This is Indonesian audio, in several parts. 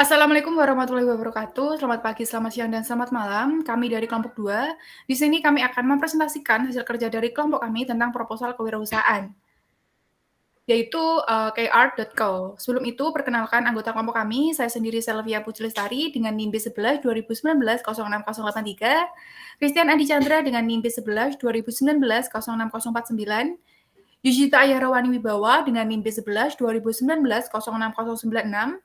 Assalamualaikum warahmatullahi wabarakatuh. Selamat pagi, selamat siang, dan selamat malam. Kami dari kelompok 2. Di sini kami akan mempresentasikan hasil kerja dari kelompok kami tentang proposal kewirausahaan, yaitu kart.co. Sebelum itu, perkenalkan anggota kelompok kami. Saya sendiri Selvia Puji dengan NIM B11 2019 06083, Christian Andi Chandra dengan NIM B11 2019 06049, Yujita Ayahrawani Wibawa dengan NIM B11 2019 06096,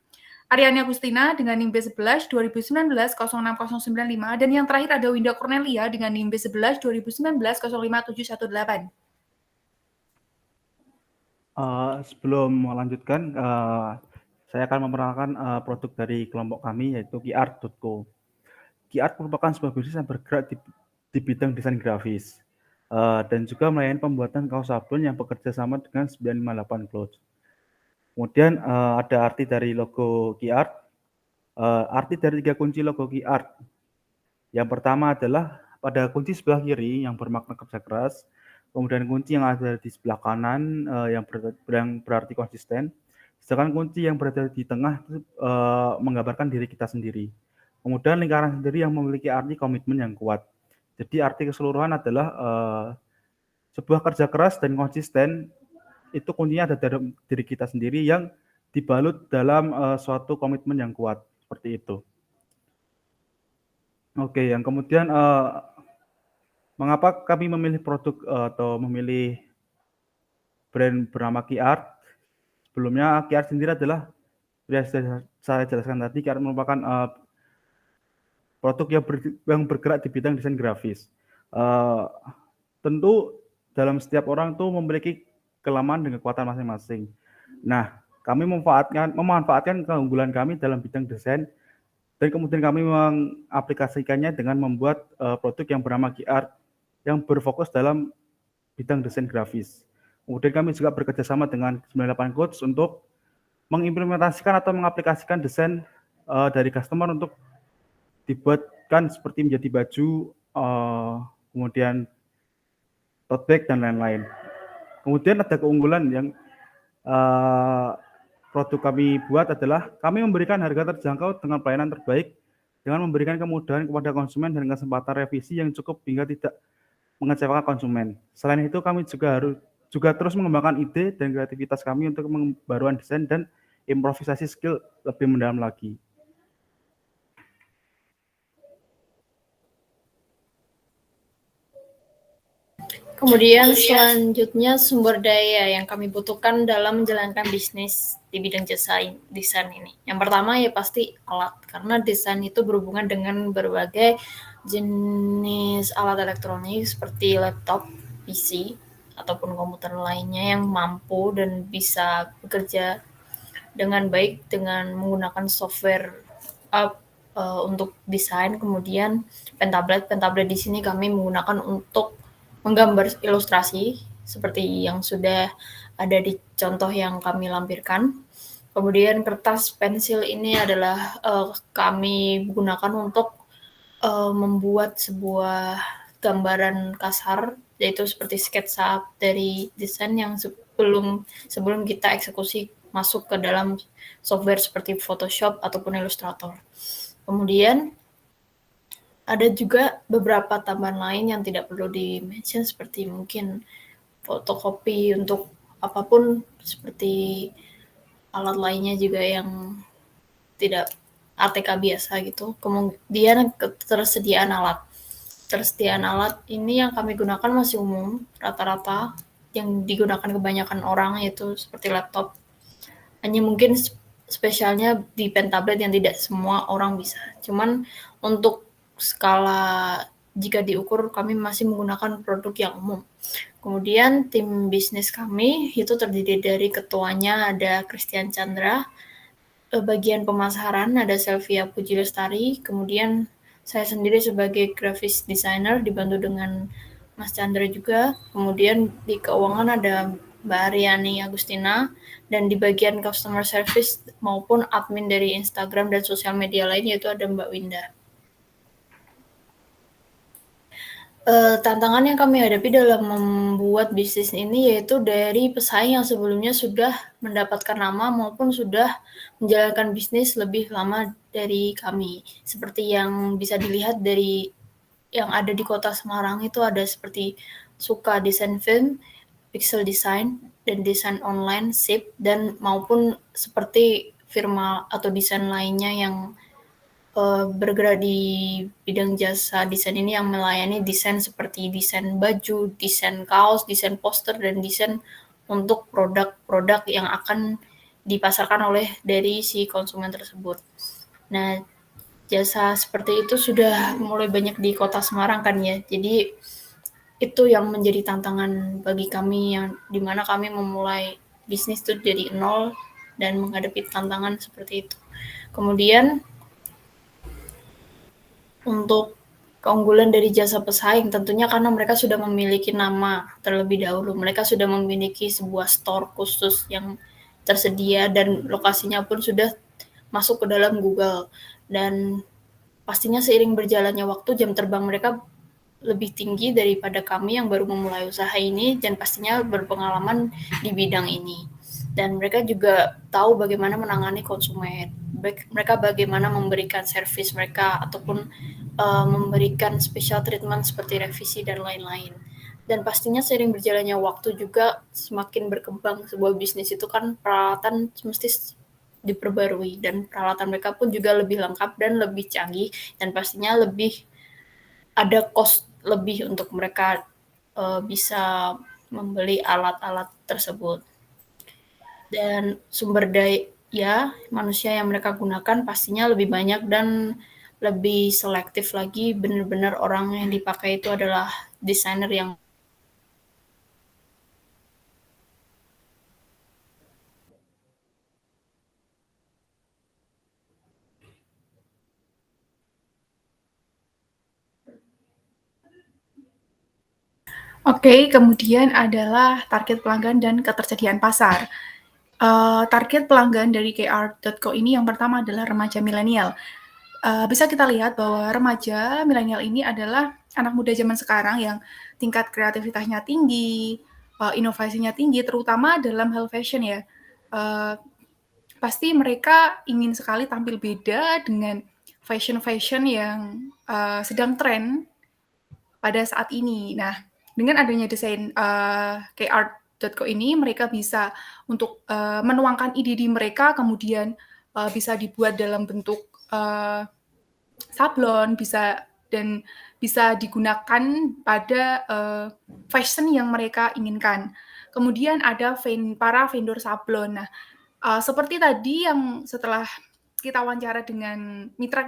Aryani Agustina dengan NIM B11 2019 06095, dan yang terakhir ada Winda Cornelia dengan NIM B11 2019 05718. Sebelum melanjutkan, saya akan memperkenalkan produk dari kelompok kami, yaitu kart.co. Kart merupakan sebuah bisnis yang bergerak di bidang desain grafis dan juga melayani pembuatan kaos sabun yang bekerja sama dengan 958 Clothes. Kemudian ada arti dari logo Kart. Arti dari 3 kunci logo Kart. Yang pertama adalah pada kunci sebelah kiri yang bermakna kerja keras, kemudian kunci yang ada di sebelah kanan yang berarti konsisten, sedangkan kunci yang berada di tengah menggambarkan diri kita sendiri. Kemudian lingkaran sendiri yang memiliki arti komitmen yang kuat. Jadi arti keseluruhan adalah sebuah kerja keras dan konsisten itu kuncinya ada dalam diri kita sendiri yang dibalut dalam suatu komitmen yang kuat, seperti itu. Oke, yang kemudian mengapa kami memilih produk atau memilih brand bernama Kart? Sebelumnya Kart sendiri adalah, saya jelaskan tadi, Kart merupakan produk yang bergerak di bidang desain grafis. Tentu dalam setiap orang tuh memiliki kelemahan dan kekuatan masing-masing. Nah, kami memanfaatkan keunggulan kami dalam bidang desain dan kemudian kami mengaplikasikannya dengan membuat produk yang bernama Kart yang berfokus dalam bidang desain grafis. Kemudian kami juga bekerjasama dengan 98 Coach untuk mengimplementasikan atau mengaplikasikan desain dari customer untuk dibuatkan seperti menjadi baju, kemudian tote bag, dan lain-lain. Kemudian ada keunggulan yang produk kami buat adalah kami memberikan harga terjangkau dengan pelayanan terbaik dengan memberikan kemudahan kepada konsumen dan kesempatan revisi yang cukup hingga tidak mengecewakan konsumen. Selain itu, kami juga terus mengembangkan ide dan kreativitas kami untuk pembaruan desain dan improvisasi skill lebih mendalam lagi. Kemudian selanjutnya sumber daya yang kami butuhkan dalam menjalankan bisnis di bidang jasa desain ini. Yang pertama ya pasti alat, karena desain itu berhubungan dengan berbagai jenis alat elektronik seperti laptop, PC, ataupun komputer lainnya yang mampu dan bisa bekerja dengan baik dengan menggunakan software untuk desain. Kemudian pentablet di sini kami menggunakan untuk menggambar ilustrasi seperti yang sudah ada di contoh yang kami lampirkan. Kemudian kertas pensil ini adalah kami gunakan untuk membuat sebuah gambaran kasar, yaitu seperti sketsa dari desain yang sebelum kita eksekusi masuk ke dalam software seperti Photoshop ataupun Illustrator. Kemudian ada juga beberapa tambahan lain yang tidak perlu di-mention seperti mungkin fotokopi untuk apapun, seperti alat lainnya juga yang tidak ATK biasa gitu. Kemudian ketersediaan alat. Ketersediaan alat ini yang kami gunakan masih umum, rata-rata yang digunakan kebanyakan orang yaitu seperti laptop. Hanya mungkin spesialnya di pen tablet yang tidak semua orang bisa. Cuman untuk skala jika diukur kami masih menggunakan produk yang umum. Kemudian tim bisnis kami itu terdiri dari ketuanya ada Christian Chandra, bagian pemasaran ada Selvia Puji Lestari, kemudian saya sendiri sebagai graphics designer dibantu dengan Mas Chandra juga, kemudian di keuangan ada Mbak Aryani Agustina, dan di bagian customer service maupun admin dari Instagram dan sosial media lain yaitu ada Mbak Winda. Tantangan yang kami hadapi dalam membuat bisnis ini yaitu dari pesaing yang sebelumnya sudah mendapatkan nama maupun sudah menjalankan bisnis lebih lama dari kami. Seperti yang bisa dilihat dari yang ada di kota Semarang itu ada seperti Suka Desain Film, Pixel Design, dan desain online, Sip, dan maupun seperti firma atau desain lainnya yang bergerak di bidang jasa desain ini yang melayani desain seperti desain baju, desain kaos, desain poster, dan desain untuk produk-produk yang akan dipasarkan oleh dari si konsumen tersebut. Nah, jasa seperti itu sudah mulai banyak di kota Semarang kan ya. Jadi itu yang menjadi tantangan bagi kami yang dimana kami memulai bisnis itu dari nol dan menghadapi tantangan seperti itu. Kemudian untuk keunggulan dari jasa pesaing tentunya karena mereka sudah memiliki nama terlebih dahulu. Mereka sudah memiliki sebuah store khusus yang tersedia dan lokasinya pun sudah masuk ke dalam Google. Dan pastinya seiring berjalannya waktu jam terbang mereka lebih tinggi daripada kami yang baru memulai usaha ini dan pastinya berpengalaman di bidang ini. Dan mereka juga tahu bagaimana menangani konsumen. Mereka bagaimana memberikan servis mereka ataupun memberikan special treatment seperti revisi dan lain-lain. Dan pastinya seiring berjalannya waktu juga semakin berkembang sebuah bisnis itu kan peralatan mesti diperbarui dan peralatan mereka pun juga lebih lengkap dan lebih canggih dan pastinya lebih ada cost lebih untuk mereka bisa membeli alat-alat tersebut. Dan sumber daya manusia yang mereka gunakan pastinya lebih banyak dan lebih selektif lagi. Benar-benar orang yang dipakai itu adalah desainer yang Oke, kemudian adalah target pelanggan dan ketersediaan pasar. Target pelanggan dari KR.co ini yang pertama adalah remaja milenial. Bisa kita lihat bahwa remaja milenial ini adalah anak muda zaman sekarang yang tingkat kreativitasnya tinggi, inovasinya tinggi, terutama dalam hal fashion ya. Pasti mereka ingin sekali tampil beda dengan fashion-fashion yang sedang tren pada saat ini. Nah, dengan adanya desain KR.co ini, mereka bisa untuk menuangkan ide di mereka, kemudian bisa dibuat dalam bentuk sablon, dan bisa digunakan pada fashion yang mereka inginkan. Kemudian ada para vendor sablon. Nah, seperti tadi yang setelah kita wawancara dengan mitra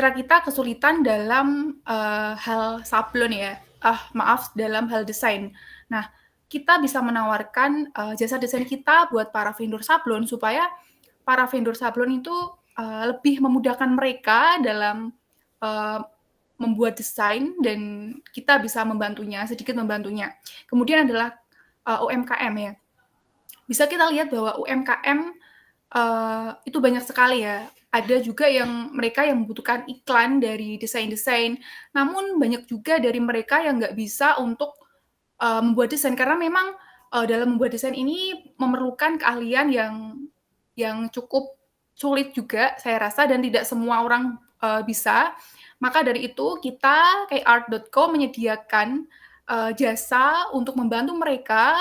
kita kesulitan dalam hal sablon ya, dalam hal desain. Nah, kita bisa menawarkan jasa desain kita buat para vendor sablon supaya para vendor sablon itu lebih memudahkan mereka dalam membuat desain dan kita bisa sedikit membantunya. Kemudian adalah UMKM ya. Bisa kita lihat bahwa UMKM itu banyak sekali ya. Ada juga yang mereka yang membutuhkan iklan dari desain-desain, namun banyak juga dari mereka yang nggak bisa untuk membuat desain karena memang dalam membuat desain ini memerlukan keahlian yang cukup sulit juga saya rasa dan tidak semua orang bisa. Maka dari itu kita kayak art.co menyediakan jasa untuk membantu mereka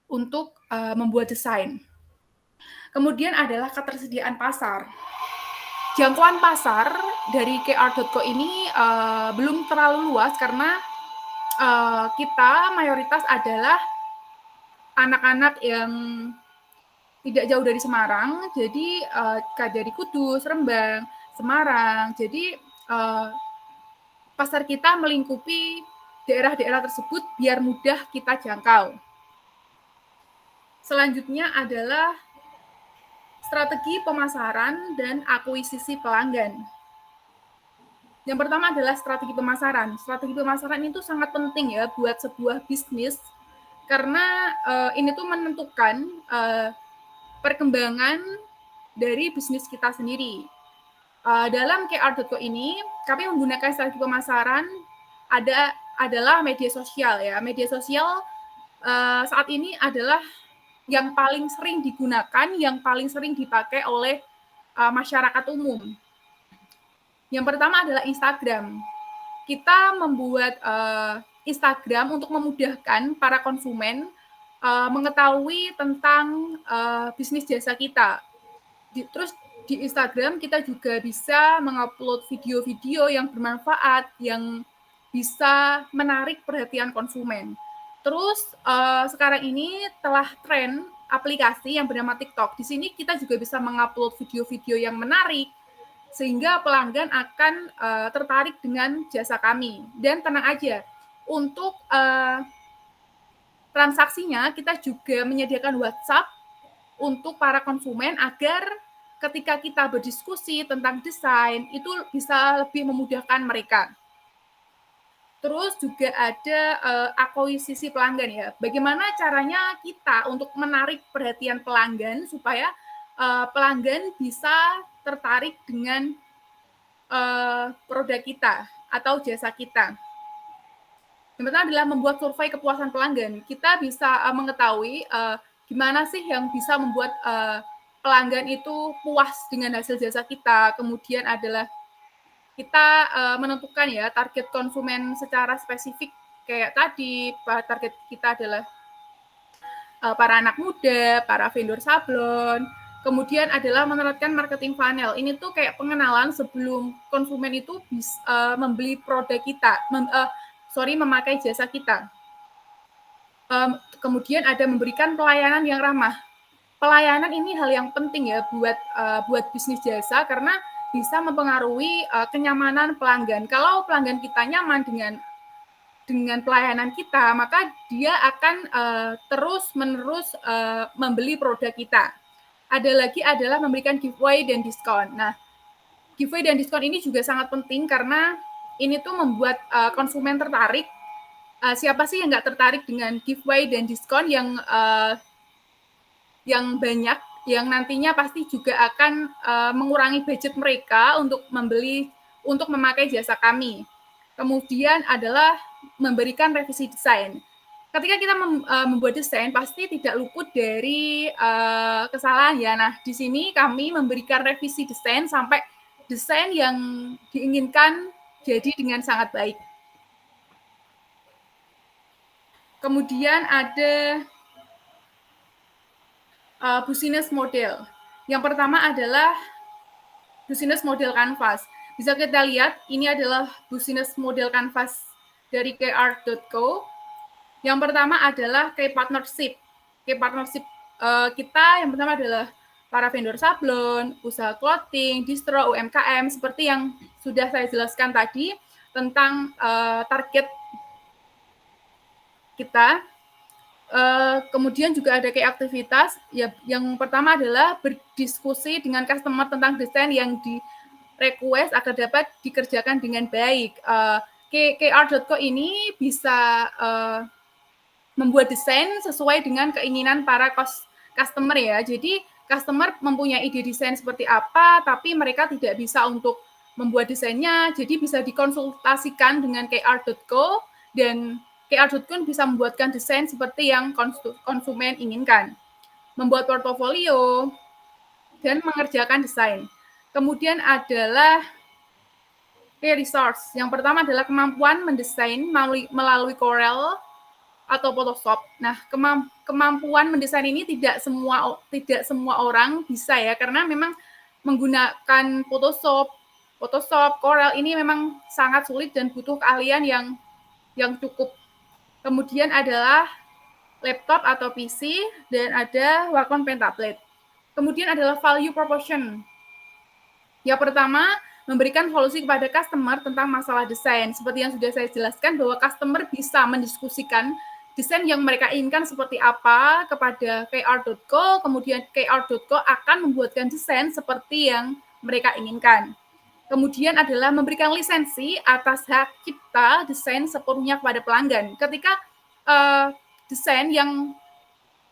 untuk membuat desain. Kemudian adalah ketersediaan pasar. Jangkauan pasar dari KR.co ini belum terlalu luas karena kita mayoritas adalah anak-anak yang tidak jauh dari Semarang, jadi dari Kudus, Rembang, Semarang. Jadi pasar kita melingkupi daerah-daerah tersebut biar mudah kita jangkau. Selanjutnya adalah strategi pemasaran dan akuisisi pelanggan. Yang pertama adalah strategi pemasaran. Strategi pemasaran itu sangat penting ya buat sebuah bisnis karena ini tuh menentukan perkembangan dari bisnis kita sendiri. Dalam QR.co ini, kami menggunakan strategi pemasaran adalah media sosial ya. Media sosial saat ini adalah yang paling sering digunakan, yang paling sering dipakai oleh masyarakat umum. Yang pertama adalah Instagram. Kita membuat Instagram untuk memudahkan para konsumen mengetahui tentang bisnis jasa kita. Terus di Instagram kita juga bisa mengupload video-video yang bermanfaat, yang bisa menarik perhatian konsumen. Terus sekarang ini telah tren aplikasi yang bernama TikTok. Di sini kita juga bisa mengupload video-video yang menarik, sehingga pelanggan akan tertarik dengan jasa kami. Dan tenang aja, untuk transaksinya kita juga menyediakan WhatsApp untuk para konsumen agar ketika kita berdiskusi tentang desain, itu bisa lebih memudahkan mereka. Terus juga ada akuisisi pelanggan ya. Bagaimana caranya kita untuk menarik perhatian pelanggan supaya pelanggan bisa tertarik dengan produk kita atau jasa kita. Yang pertama adalah membuat survei kepuasan pelanggan. Kita bisa mengetahui gimana sih yang bisa membuat pelanggan itu puas dengan hasil jasa kita. Kemudian adalah kita menentukan ya target konsumen secara spesifik. Kayak tadi, target kita adalah para anak muda, para vendor sablon. Kemudian adalah menerapkan marketing funnel. Ini tuh kayak pengenalan sebelum konsumen itu bisa membeli produk kita, memakai jasa kita. Kemudian ada memberikan pelayanan yang ramah. Pelayanan ini hal yang penting ya buat bisnis jasa karena bisa mempengaruhi kenyamanan pelanggan. Kalau pelanggan kita nyaman dengan pelayanan kita, maka dia akan terus-menerus membeli produk kita. Ada lagi adalah memberikan giveaway dan diskon. Nah, giveaway dan diskon ini juga sangat penting karena ini tuh membuat konsumen tertarik. Siapa sih yang nggak tertarik dengan giveaway dan diskon yang banyak, yang nantinya pasti juga akan mengurangi budget mereka untuk memakai jasa kami. Kemudian adalah memberikan revisi desain. Ketika kita membuat desain, pasti tidak luput dari kesalahan ya. Nah, di sini kami memberikan revisi desain sampai desain yang diinginkan jadi dengan sangat baik. Kemudian ada business model. Yang pertama adalah business model canvas. Bisa kita lihat, ini adalah business model canvas dari QR.co. Yang pertama adalah key partnership. Key partnership kita yang pertama adalah para vendor sablon, usaha clothing, distro, UMKM, seperti yang sudah saya jelaskan tadi tentang target kita. Kemudian juga ada kayak aktivitas ya, yang pertama adalah berdiskusi dengan customer tentang desain yang di request agar dapat dikerjakan dengan baik. QR.co ini bisa membuat desain sesuai dengan keinginan para customer ya. Jadi customer mempunyai ide desain seperti apa, tapi mereka tidak bisa untuk membuat desainnya, jadi bisa dikonsultasikan dengan QR.co dan QR.co bisa membuatkan desain seperti yang konsumen inginkan. Membuat portofolio dan mengerjakan desain. Kemudian adalah key resource. Yang pertama adalah kemampuan mendesain melalui Corel atau Photoshop. Nah, kemampuan mendesain ini tidak semua orang bisa ya, karena memang menggunakan Photoshop, Corel ini memang sangat sulit dan butuh keahlian yang cukup. Kemudian adalah laptop atau PC dan ada Wacom Pen tablet. Kemudian adalah value proposition. Yang pertama, memberikan solusi kepada customer tentang masalah desain. Seperti yang sudah saya jelaskan bahwa customer bisa mendiskusikan desain yang mereka inginkan seperti apa kepada QR.co, kemudian QR.co akan membuatkan desain seperti yang mereka inginkan. Kemudian adalah memberikan lisensi atas hak cipta desain sepenuhnya kepada pelanggan. Ketika desain yang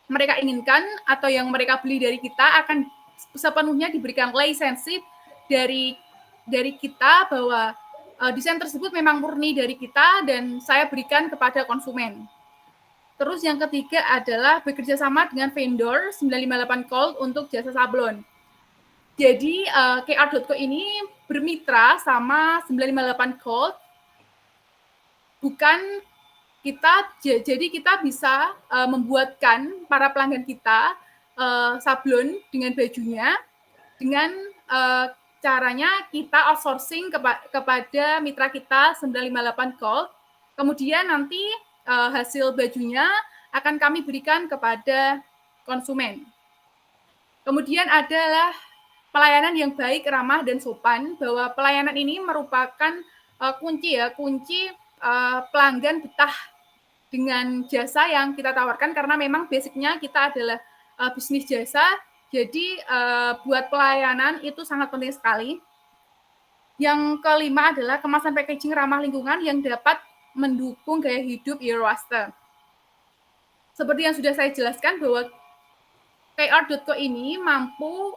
mereka inginkan atau yang mereka beli dari kita akan sepenuhnya diberikan lisensi dari dari kita bahwa desain tersebut memang murni dari kita dan saya berikan kepada konsumen. Terus yang ketiga adalah bekerja sama dengan vendor 958 Cold untuk jasa sablon. Jadi KR.co ini bermitra sama 958 Cold, bukan kita, jadi kita bisa membuatkan para pelanggan kita sablon dengan bajunya dengan caranya kita outsourcing kepada mitra kita 958 Cold. Kemudian nanti hasil bajunya akan kami berikan kepada konsumen. Kemudian adalah pelayanan yang baik, ramah, dan sopan, bahwa pelayanan ini merupakan kunci pelanggan betah dengan jasa yang kita tawarkan, karena memang basicnya kita adalah bisnis jasa, jadi buat pelayanan itu sangat penting sekali. Yang kelima adalah kemasan packaging ramah lingkungan yang dapat mendukung gaya hidup Eurowasta. Seperti yang sudah saya jelaskan bahwa KR.co ini mampu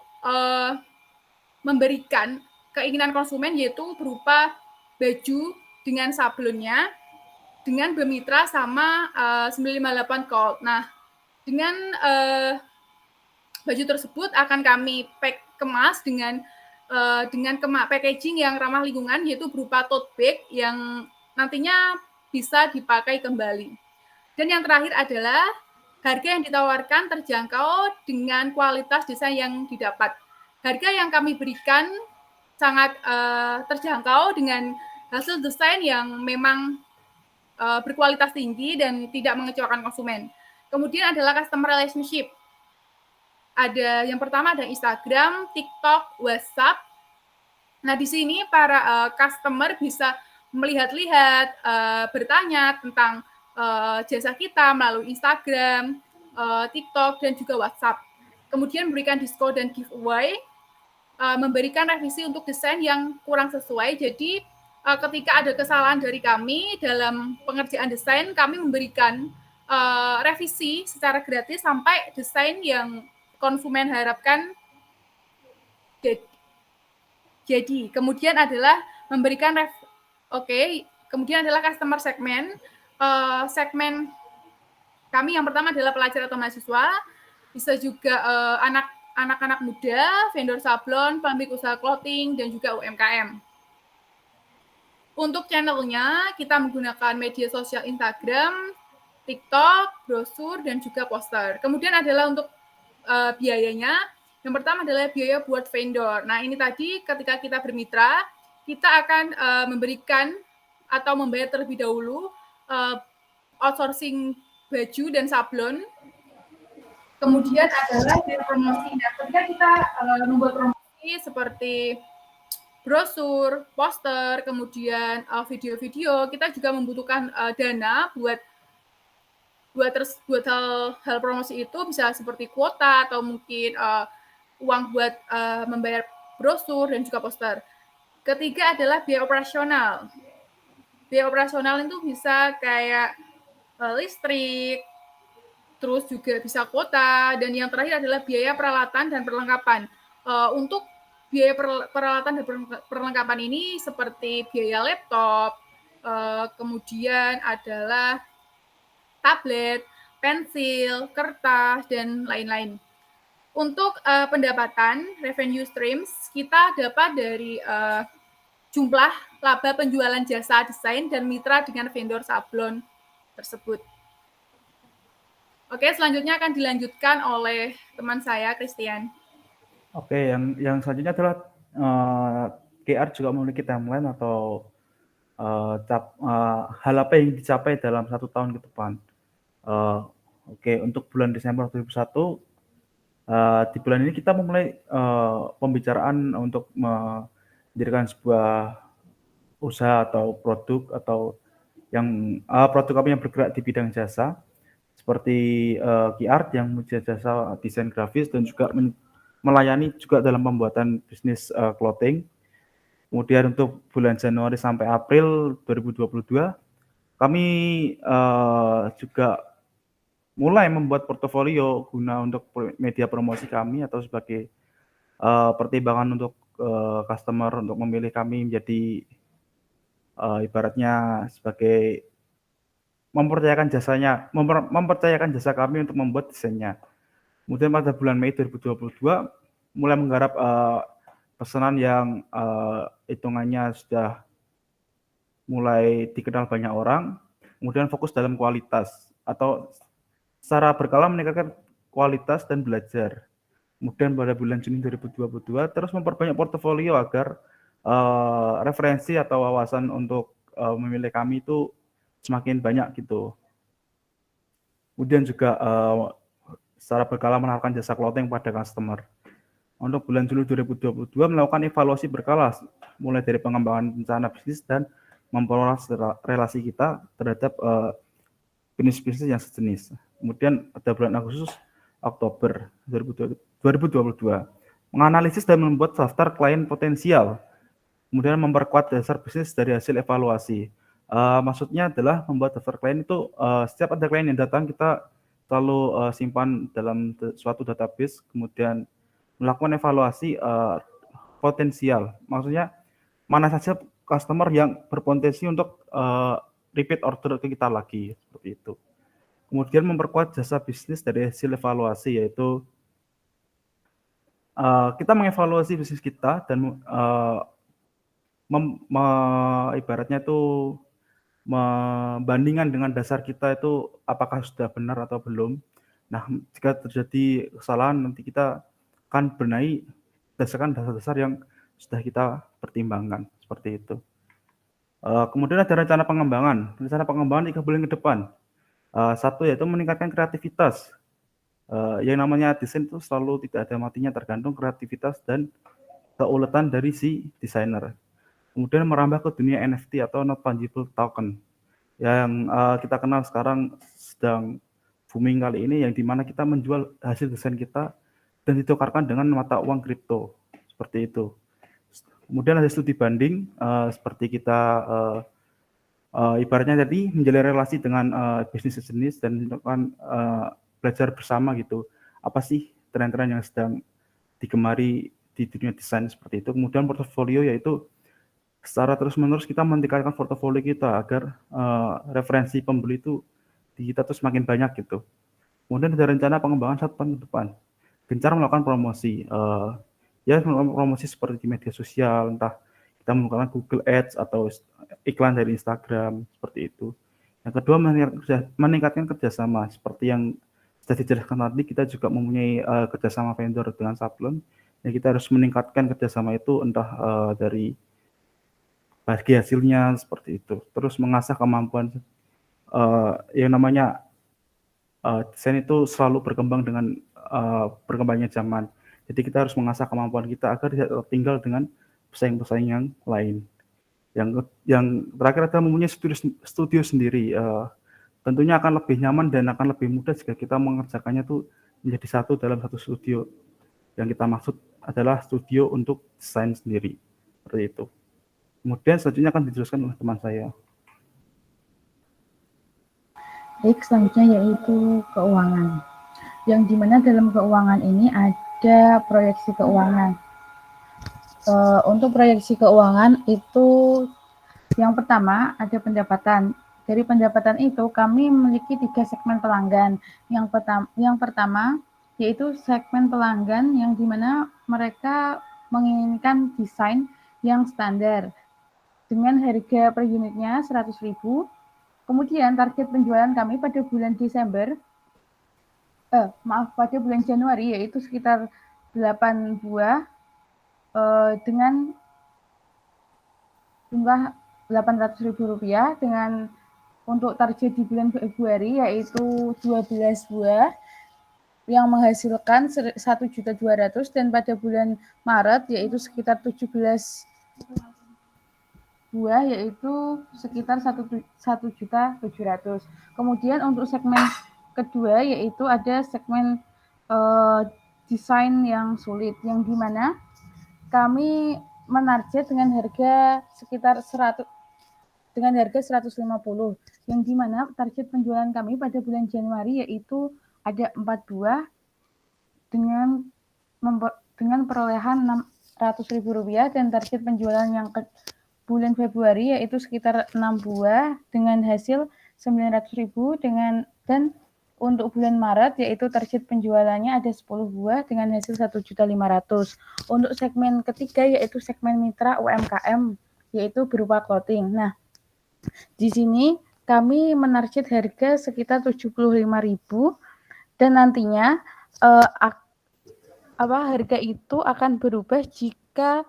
memberikan keinginan konsumen, yaitu berupa baju dengan sablonnya, dengan bermitra sama 958 Cold. Nah, dengan baju tersebut akan kami kemas dengan packaging yang ramah lingkungan, yaitu berupa tote bag yang nantinya bisa dipakai kembali. Dan yang terakhir adalah harga yang ditawarkan terjangkau dengan kualitas desain yang didapat. Harga yang kami berikan sangat terjangkau dengan hasil desain yang memang berkualitas tinggi dan tidak mengecewakan konsumen. Kemudian adalah customer relationship. Ada yang pertama ada Instagram, TikTok, WhatsApp. Nah, di sini para customer bisa melihat-lihat, bertanya tentang jasa kita melalui Instagram, TikTok, dan juga WhatsApp. Kemudian memberikan diskon dan giveaway, memberikan revisi untuk desain yang kurang sesuai. Jadi ketika ada kesalahan dari kami dalam pengerjaan desain, kami memberikan revisi secara gratis sampai desain yang konsumen harapkan jadi. Kemudian adalah memberikan kemudian adalah customer segment. Segmen kami yang pertama adalah pelajar atau mahasiswa, bisa juga anak-anak muda, vendor sablon, pemilik usaha clothing, dan juga UMKM. Untuk channelnya, kita menggunakan media sosial Instagram, TikTok, brosur, dan juga poster. Kemudian adalah untuk biayanya, yang pertama adalah biaya buat vendor. Nah, ini tadi ketika kita bermitra, kita akan memberikan atau membayar terlebih dahulu outsourcing baju dan sablon. Kemudian adalah biaya promosi. Nah, ketika kita membuat promosi seperti brosur, poster, kemudian video-video, kita juga membutuhkan dana buat hal promosi itu, bisa seperti kuota atau mungkin uang buat membayar brosur dan juga poster. Ketiga adalah biaya operasional. Biaya operasional itu bisa kayak listrik, terus juga bisa kuota, dan yang terakhir adalah biaya peralatan dan perlengkapan. Untuk biaya peralatan dan perlengkapan ini seperti biaya laptop, kemudian adalah tablet, pensil, kertas, dan lain-lain. Untuk pendapatan revenue streams, kita dapat dari jumlah laba penjualan jasa desain dan mitra dengan vendor sablon tersebut. Oke, selanjutnya akan dilanjutkan oleh teman saya, Christian. Oke, yang selanjutnya adalah KR juga memiliki timeline atau hal apa yang dicapai dalam 1 tahun ke depan. Oke, untuk bulan Desember 2001, di bulan ini kita memulai pembicaraan untuk mendirikan sebuah usaha atau produk atau yang produk kami yang bergerak di bidang jasa, seperti KR yang menjadi jasa desain grafis dan juga melayani juga dalam pembuatan bisnis clothing. Kemudian untuk bulan Januari sampai April 2022, kami juga mulai membuat portofolio guna untuk media promosi kami atau sebagai pertimbangan untuk customer untuk memilih kami menjadi ibaratnya sebagai mempercayakan jasa kami untuk membuat desainnya. Kemudian pada bulan Mei 2022 mulai menggarap pesanan yang hitungannya sudah mulai dikenal banyak orang, kemudian fokus dalam kualitas atau secara berkala meningkatkan kualitas dan belajar. Kemudian pada bulan Juni 2022 terus memperbanyak portofolio agar referensi atau wawasan untuk memilih kami itu semakin banyak gitu. Kemudian juga secara berkala menawarkan jasa clothing pada customer. Untuk bulan Juli 2022 melakukan evaluasi berkala mulai dari pengembangan rencana bisnis dan memperluas relasi kita terhadap bisnis-bisnis yang sejenis. Kemudian pada bulan Agustus Oktober 2022 menganalisis dan membuat daftar klien potensial, kemudian memperkuat dasar bisnis dari hasil evaluasi. Maksudnya adalah membuat daftar klien itu setiap ada klien yang datang kita selalu simpan dalam suatu database, kemudian melakukan evaluasi potensial. Maksudnya mana saja customer yang berpotensi untuk repeat order ke kita lagi, seperti itu. Kemudian memperkuat jasa bisnis dari hasil evaluasi, yaitu kita mengevaluasi bisnis kita dan ibaratnya itu membandingkan dengan dasar kita itu apakah sudah benar atau belum. Nah, jika terjadi kesalahan nanti kita akan benahi berdasarkan dasar-dasar yang sudah kita pertimbangkan, seperti itu. Kemudian ada rencana pengembangan 3 bulan ke depan. Satu yaitu meningkatkan kreativitas. Yang namanya desain itu selalu tidak ada matinya, tergantung kreativitas dan keuletan dari si desainer. Kemudian merambah ke dunia NFT atau non fungible token yang kita kenal sekarang sedang booming kali ini, yang dimana kita menjual hasil desain kita dan ditukarkan dengan mata uang kripto, seperti itu. Kemudian ada studi banding, seperti kita ibaratnya tadi menjalin relasi dengan bisnis sejenis dan melakukan belajar bersama gitu. Apa sih tren-tren yang sedang digemari di dunia desain, seperti itu. Kemudian portofolio, yaitu secara terus-menerus kita meningkatkan portofolio kita agar referensi pembeli itu di kita tuh semakin banyak gitu. Kemudian ada rencana pengembangan 1 tahun ke depan. Gencar melakukan promosi, ya melakukan promosi seperti di media sosial, entah kita menggunakan Google Ads atau iklan dari Instagram, seperti itu. Yang kedua, meningkatkan kerjasama, seperti yang sudah dijelaskan tadi, kita juga mempunyai kerjasama vendor dengan sablon, yang kita harus meningkatkan kerjasama itu entah dari bagi hasilnya, seperti itu. Terus mengasah kemampuan yang namanya desain itu selalu berkembang dengan berkembangnya zaman. Jadi kita harus mengasah kemampuan kita agar tidak tertinggal dengan pesaing-pesaing yang lain. Yang terakhir adalah mempunyai studio sendiri. Tentunya akan lebih nyaman dan akan lebih mudah jika kita mengerjakannya tuh menjadi satu dalam satu studio. Yang kita maksud adalah studio untuk desain sendiri, seperti itu. Kemudian selanjutnya akan dijelaskan oleh teman saya. Baik, selanjutnya yaitu keuangan. Yang dimana dalam keuangan ini ada proyeksi keuangan. Untuk proyeksi keuangan itu yang pertama ada pendapatan. Dari pendapatan itu kami memiliki 3 segmen pelanggan. Yang pertama yaitu segmen pelanggan yang dimana mereka menginginkan desain yang standar dengan harga per unitnya 100.000. Kemudian target penjualan kami pada bulan pada bulan Januari yaitu sekitar 8 buah dengan jumlah Rp800.000, dengan untuk target di bulan Februari yaitu 12 buah yang menghasilkan 1.200.000, dan pada bulan Maret yaitu sekitar 17 buah yaitu sekitar 1.700.000. Kemudian untuk segmen kedua yaitu ada segmen desain yang sulit, yang dimana kami menarget dengan harga sekitar 150, yang dimana target penjualan kami pada bulan Januari yaitu ada 4 buah dengan perolehan Rp600.000 dan target penjualan yang ke bulan Februari yaitu sekitar 6 buah dengan hasil 900.000 dan untuk bulan Maret yaitu target penjualannya ada 10 buah dengan hasil 1.500.000. Untuk segmen ketiga yaitu segmen mitra UMKM yaitu berupa clothing. Nah, di sini kami menarget harga sekitar 75.000 dan nantinya harga itu akan berubah jika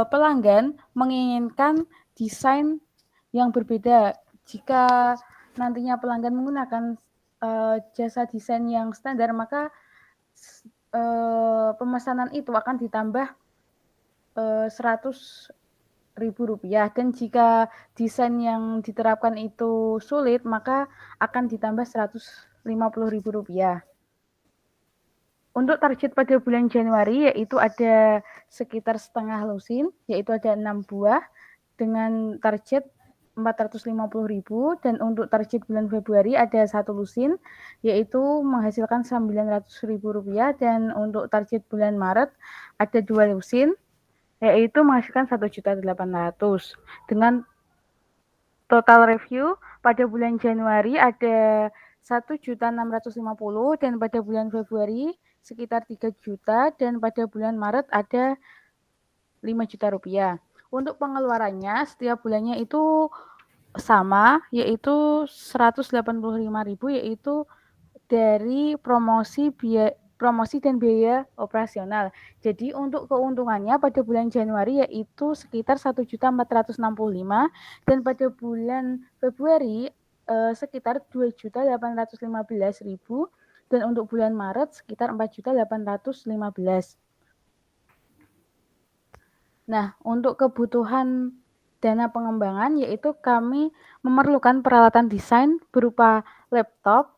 pelanggan menginginkan desain yang berbeda. Jika nantinya pelanggan menggunakan jasa desain yang standar, maka pemesanan itu akan ditambah Rp100.000 dan jika desain yang diterapkan itu sulit, maka akan ditambah Rp150.000. Untuk target pada bulan Januari yaitu ada sekitar setengah lusin, yaitu ada 6 buah dengan target 450.000 dan untuk target bulan Februari ada 1 lusin yaitu menghasilkan Rp900.000 dan untuk target bulan Maret ada 2 lusin yaitu menghasilkan 1.800.000 dengan total review pada bulan Januari ada 1.650.000 dan pada bulan Februari sekitar 3 juta dan pada bulan Maret ada 5 juta rupiah. Untuk pengeluarannya setiap bulannya itu sama yaitu 185.000 yaitu dari promosi dan biaya operasional. Jadi untuk keuntungannya pada bulan Januari yaitu sekitar 1.465 dan pada bulan Februari sekitar 2.815.000 dan untuk bulan Maret sekitar 4.815. Nah, untuk kebutuhan dana pengembangan yaitu kami memerlukan peralatan desain berupa laptop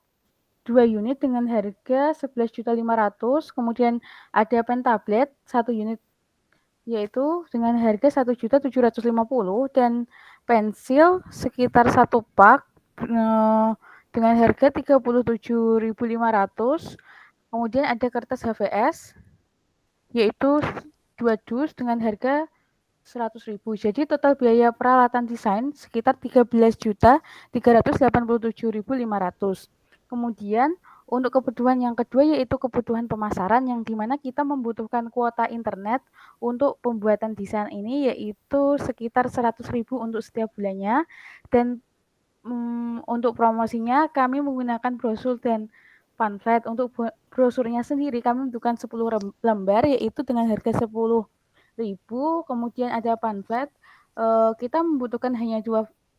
2 unit dengan harga 11.500.000, kemudian ada pen tablet 1 unit yaitu dengan harga 1.750.000 dan pensil sekitar 1 pak dengan harga 37.500. Kemudian ada kertas HVS yaitu 2 dus dengan harga 100.000. Jadi total biaya peralatan desain sekitar 13.387.500. Kemudian untuk kebutuhan yang kedua yaitu kebutuhan pemasaran yang dimana kita membutuhkan kuota internet untuk pembuatan desain ini yaitu sekitar 100.000 untuk setiap bulannya dan untuk promosinya kami menggunakan brosur dan pamflet. Untuk brosurnya sendiri kami membutuhkan 10 lembar yaitu dengan harga 10.000. Kemudian ada pamflet kita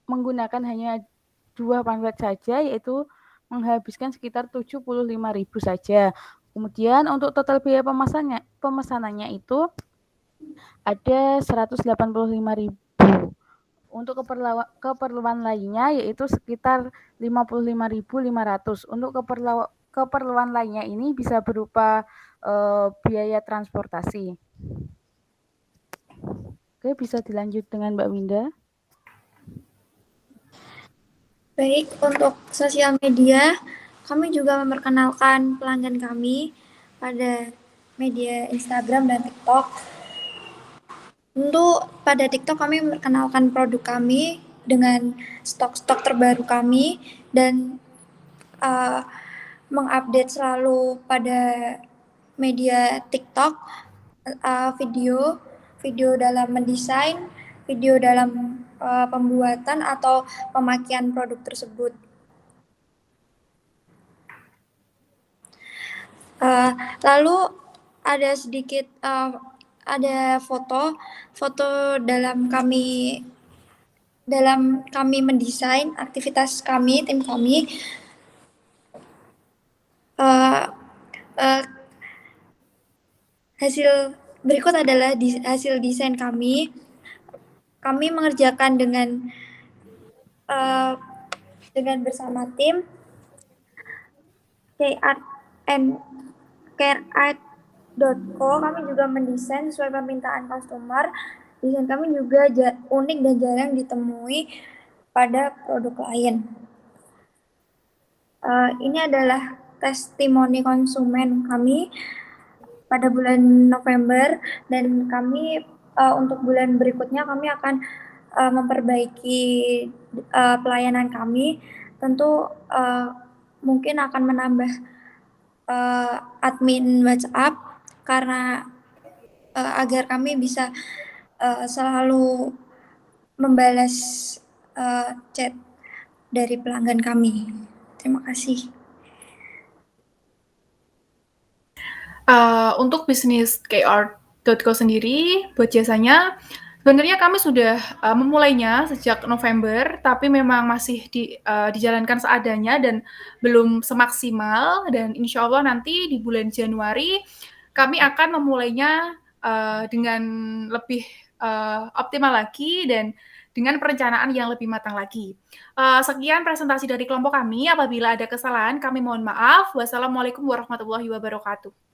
menggunakan hanya 2 pamflet saja yaitu menghabiskan sekitar 75.000 saja. Kemudian untuk total biaya pemesanannya itu ada 185.000. Untuk keperluan lainnya yaitu sekitar 55.500. Untuk keperluan lainnya ini bisa berupa biaya transportasi. Oke, bisa dilanjut dengan Mbak Winda. Baik, untuk sosial media, kami juga memperkenalkan pelanggan kami pada media Instagram dan TikTok. Untuk pada TikTok kami memperkenalkan produk kami dengan stok-stok terbaru kami dan mengupdate selalu pada media TikTok video dalam mendesain, video dalam pembuatan atau pemakaian produk tersebut. Lalu ada sedikit ada foto dalam kami mendesain aktivitas kami, tim kami. Hasil berikut adalah hasil desain kami. Kami mengerjakan dengan bersama tim careart.co. Kami juga mendesain sesuai permintaan customer. Desain kami juga unik dan jarang ditemui pada produk lain. Ini adalah testimoni konsumen kami. pada bulan November, dan kami untuk bulan berikutnya kami akan memperbaiki pelayanan kami. Tentu mungkin akan menambah admin WhatsApp karena agar kami bisa selalu membalas chat dari pelanggan kami. Terima kasih. Untuk bisnis QR.co sendiri, buat jasanya, sebenarnya kami sudah memulainya sejak November, tapi memang masih dijalankan seadanya dan belum semaksimal. Dan insya Allah nanti di bulan Januari kami akan memulainya dengan lebih optimal lagi dan dengan perencanaan yang lebih matang lagi. Sekian presentasi dari kelompok kami. Apabila ada kesalahan, kami mohon maaf. Wassalamualaikum warahmatullahi wabarakatuh.